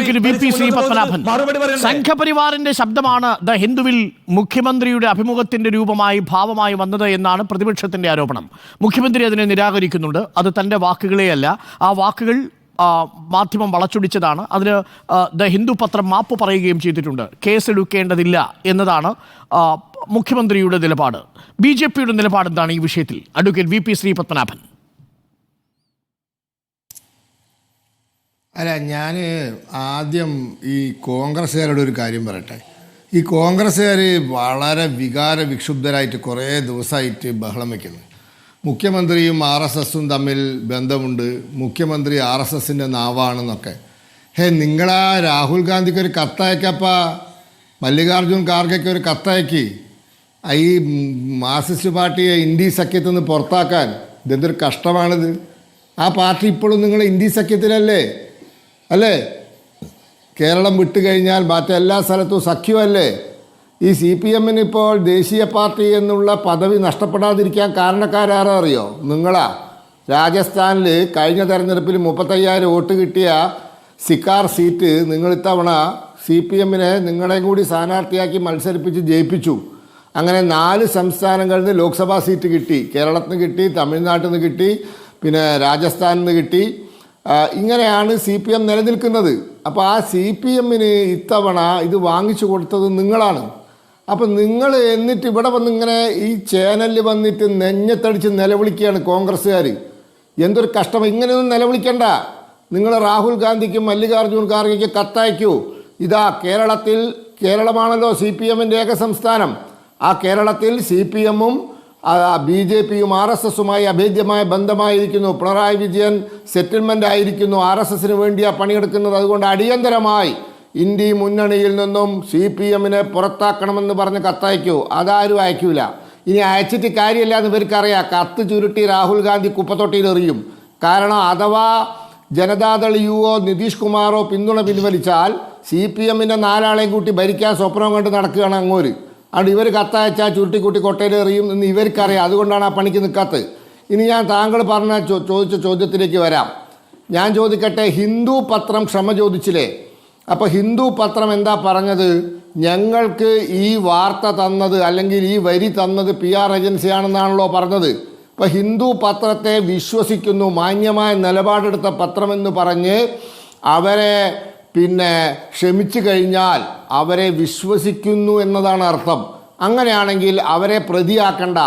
Advocate VP Shri Padmanabhan, സംഘപരിവാറിന്റെ ശബ്ദമാണ് the ഹിന്ദുവിൽ മുഖ്യമന്ത്രിയുടെ അഭിമുഖത്തിന്റെ രൂപമായി ഭാവമായി വന്നത് എന്നാണ് പ്രതിപക്ഷത്തിന്റെ ആരോപണം. മുഖ്യമന്ത്രി അതിനെ നിരാകരിക്കുന്നുണ്ട്. അത് തൻ്റെ വാക്കുകളെയല്ല, ആ വാക്കുകൾ മാധ്യമം വളച്ചൊടിച്ചതാണ്. അതിന് ദ ഹിന്ദു പത്രം മാപ്പ് പറയുകയും ചെയ്തിട്ടുണ്ട്. കേസെടുക്കേണ്ടതില്ല എന്നതാണ് മുഖ്യമന്ത്രിയുടെ നിലപാട്. BJPയുടെ നിലപാട് എന്താണ് ഈ വിഷയത്തിൽ? Advocate VP Shri Padmanabhan. അല്ല, ഞാൻ ആദ്യം ഈ കോൺഗ്രസ്സുകാരുടെ ഒരു കാര്യം പറയട്ടെ. ഈ കോൺഗ്രസ്സുകാർ വളരെ വികാരവിക്ഷുബ്ധരായിട്ട് കുറേ ദിവസമായിട്ട് ബഹളം വയ്ക്കുന്നു. മുഖ്യമന്ത്രിയും RSSും തമ്മിൽ ബന്ധമുണ്ട്, മുഖ്യമന്ത്രി RSSൻ്റെ നാവാണെന്നൊക്കെ. നിങ്ങളാ രാഹുൽ ഗാന്ധിക്ക് ഒരു കത്തയക്കപ്പ, മല്ലികാർജുൻ ഖാർഗെക്ക് ഒരു കത്തയക്കി ഈ മാർക്സിസ്റ്റ് പാർട്ടിയെ ഇന്ത്യ സഖ്യത്തിൽ നിന്ന് പുറത്താക്കാൻ. ഇതെന്തൊരു കഷ്ടമാണിത്. ആ പാർട്ടി ഇപ്പോഴും നിങ്ങൾ ഇന്ത്യ സഖ്യത്തിലല്ലേ? അല്ലേ? കേരളം വിട്ടുകഴിഞ്ഞാൽ മറ്റെല്ലാ സ്ഥലത്തും സഖ്യമല്ലേ? ഈ CPMന് ഇപ്പോൾ ദേശീയ പാർട്ടി എന്നുള്ള പദവി നഷ്ടപ്പെടാതിരിക്കാൻ കാരണക്കാരാരോ അറിയോ? നിങ്ങളാ. രാജസ്ഥാനിൽ കഴിഞ്ഞ തെരഞ്ഞെടുപ്പിൽ 35,000 വോട്ട് കിട്ടിയ സിക്കാർ സീറ്റ് നിങ്ങൾ ഇത്തവണ CPMനെ നിങ്ങളെയും കൂടി സ്ഥാനാർത്ഥിയാക്കി മത്സരിപ്പിച്ച് ജയിപ്പിച്ചു. അങ്ങനെ 4 സംസ്ഥാനങ്ങളിൽ നിന്ന് ലോക്സഭാ സീറ്റ് കിട്ടി. കേരളത്തിൽ നിന്ന് കിട്ടി, തമിഴ്നാട്ടിൽ നിന്ന് കിട്ടി, പിന്നെ രാജസ്ഥാനിൽ നിന്ന് കിട്ടി. ഇങ്ങനെയാണ് CPM നിലനിൽക്കുന്നത്. അപ്പോൾ ആ CPMന് ഇത്തവണ ഇത് വാങ്ങിച്ചു കൊടുത്തത് നിങ്ങളാണ്. അപ്പം നിങ്ങൾ എന്നിട്ട് ഇവിടെ വന്ന് ഇങ്ങനെ ഈ ചാനലിൽ വന്നിട്ട് നെഞ്ഞത്തടിച്ച് നിലവിളിക്കുകയാണ് കോൺഗ്രസ്സുകാർ. എന്തൊരു കഷ്ടം! ഇങ്ങനെയൊന്നും നിലവിളിക്കണ്ട. നിങ്ങൾ രാഹുൽ ഗാന്ധിക്കും മല്ലികാർജുൻ ഖാർഗെക്കും കത്തയക്കൂ. ഇതാ കേരളമാണല്ലോ CPMൻ്റെ ഏക സംസ്ഥാനം. ആ കേരളത്തിൽ CPMും BJPയും RSSുമായി അഭേദ്യമായ ബന്ധമായിരിക്കുന്നു. പിണറായി വിജയൻ സെറ്റിൽമെൻ്റ് ആയിരിക്കുന്നു. RSSന് വേണ്ടിയാണ് പണിയെടുക്കുന്നത്. അതുകൊണ്ട് അടിയന്തരമായി ഇന്ത്യ മുന്നണിയിൽ നിന്നും CPMനെ പുറത്താക്കണമെന്ന് പറഞ്ഞ് കത്തയക്കൂ. അതാരും അയക്കൂല. ഇനി അയച്ചിട്ട് കാര്യമില്ല എന്ന് ഇവർക്കറിയാം. കത്ത് ചുരുട്ടി രാഹുൽ ഗാന്ധി കുപ്പത്തൊട്ടിയിൽ എറിയും. കാരണം അഥവാ ജനതാദൾ യുവോ നിതീഷ് കുമാറോ പിന്തുണ പിൻവലിച്ചാൽ CPMൻ്റെ 4 ആളെയും കൂട്ടി ഭരിക്കാൻ സ്വപ്നം കൊണ്ട് നടക്കുകയാണ് അങ്ങോട്ട്. അതുകൊണ്ട് ഇവർ കത്തയച്ചാൽ ചുരുട്ടിക്കൂട്ടി കൊട്ടയിൽ എറിയും എന്ന് ഇവർക്കറിയാം. അതുകൊണ്ടാണ് ആ പണിക്ക് നിൽക്കാത്തത്. ഇനി ഞാൻ താങ്കൾ ചോദിച്ച ചോദ്യത്തിലേക്ക് വരാം. ഞാൻ ചോദിക്കട്ടെ, ഹിന്ദു പത്രം ക്ഷമ ചോദിച്ചില്ലേ? അപ്പോൾ ഹിന്ദു പത്രം എന്താ പറഞ്ഞത്? ഞങ്ങൾക്ക് ഈ വാർത്ത തന്നത് അല്ലെങ്കിൽ ഈ വരി തന്നത് PR ഏജൻസിയാണെന്നാണല്ലോ പറഞ്ഞത്. അപ്പോൾ ഹിന്ദു പത്രത്തെ വിശ്വസിക്കുന്നു, മാന്യമായ നിലപാടെടുത്ത പത്രമെന്ന് പറഞ്ഞ് അവരെ ക്ഷമിച്ചു കഴിഞ്ഞാൽ അവരെ വിശ്വസിക്കുന്നു എന്നതാണ് അർത്ഥം. അങ്ങനെയാണെങ്കിൽ അവരെ പ്രതിയാക്കണ്ട,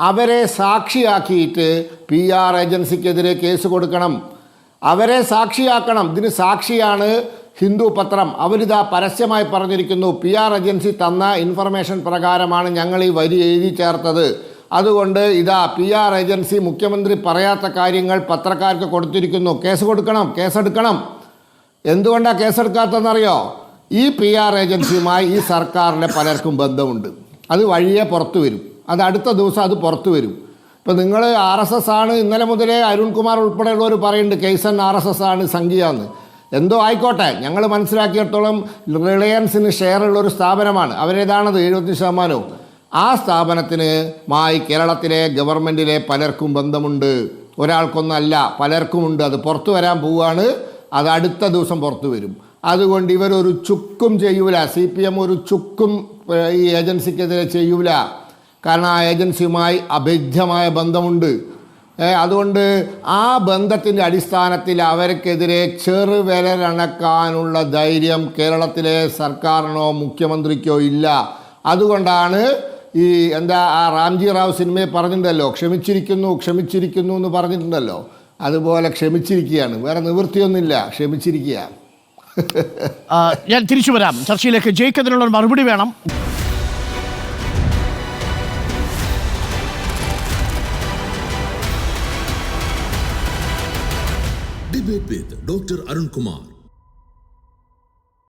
അവരെ സാക്ഷിയാക്കിയിട്ട് PR ഏജൻസിക്കെതിരെ കേസ് കൊടുക്കണം. അവരെ സാക്ഷിയാക്കണം. ഇതിന് സാക്ഷിയാണ് ഹിന്ദു പത്രം. അവരിതാ പരസ്യമായി പറഞ്ഞിരിക്കുന്നു, PR ഏജൻസി തന്ന ഇൻഫർമേഷൻ പ്രകാരമാണ് ഞങ്ങൾ ഈ വരി എഴുതി ചേർത്തത്. അതുകൊണ്ട് ഇതാ PR ഏജൻസി മുഖ്യമന്ത്രി പറയാത്ത കാര്യങ്ങൾ പത്രക്കാർക്ക് കൊടുത്തിരിക്കുന്നു. കേസെടുക്കണം. എന്തുകൊണ്ടാണ് കേസെടുക്കാത്തതെന്നറിയോ? ഈ PR ഏജൻസിയുമായി ഈ സർക്കാരിലെ പലർക്കും ബന്ധമുണ്ട്. അത് വഴിയെ പുറത്തു വരും. അത് അടുത്ത ദിവസം അത് പുറത്തു വരും. ഇപ്പോൾ നിങ്ങൾ RSS ആണ്, ഇന്നലെ മുതലേ അരുൺകുമാർ ഉൾപ്പെടെയുള്ളവർ പറയുന്നുണ്ട് കേസൻ RSS ആണ്, സംഖ്യയാന്ന്. എന്തോ ആയിക്കോട്ടെ, ഞങ്ങൾ മനസ്സിലാക്കിയിടത്തോളം റിലയൻസിന് ഷെയറുള്ളൊരു സ്ഥാപനമാണ്. അവരേതാണത് 70%. ആ സ്ഥാപനത്തിന് കേരളത്തിലെ ഗവൺമെൻറ്റിലെ പലർക്കും ബന്ധമുണ്ട്. ഒരാൾക്കൊന്നല്ല, പലർക്കുമുണ്ട്. അത് പുറത്തു വരാൻ പോവുകയാണ്. അത് അടുത്ത ദിവസം പുറത്തു വരും. അതുകൊണ്ട് ഇവരൊരു ചുക്കും ചെയ്യൂല. CPM ഒരു ചുക്കും ഈ ഏജൻസിക്കെതിരെ ചെയ്യൂല. കാരണം ആ ഏജൻസിയുമായി അഭേദ്യമായ ബന്ധമുണ്ട്. അതുകൊണ്ട് ആ ബന്ധത്തിൻ്റെ അടിസ്ഥാനത്തിൽ അവർക്കെതിരെ ചെറുവിരലണക്കാനുള്ള ധൈര്യം കേരളത്തിലെ സർക്കാരിനോ മുഖ്യമന്ത്രിക്കോ ഇല്ല. അതുകൊണ്ടാണ് ആ റാംജി റാവു സിനിമയിൽ പറഞ്ഞിട്ടുണ്ടല്ലോ, ക്ഷമിച്ചിരിക്കുന്നു എന്ന് പറഞ്ഞിട്ടുണ്ടല്ലോ. അതുപോലെ ക്ഷമിച്ചിരിക്കുകയാണ്. വേറെ നിവൃത്തിയൊന്നുമില്ല, ക്ഷമിച്ചിരിക്കുക. ഞാൻ തിരിച്ചു വരാം ചർച്ചയിലേക്ക്. ജയിക്കതിനുള്ള മറുപടി വേണം. Debate with Dr. Arun Kumar.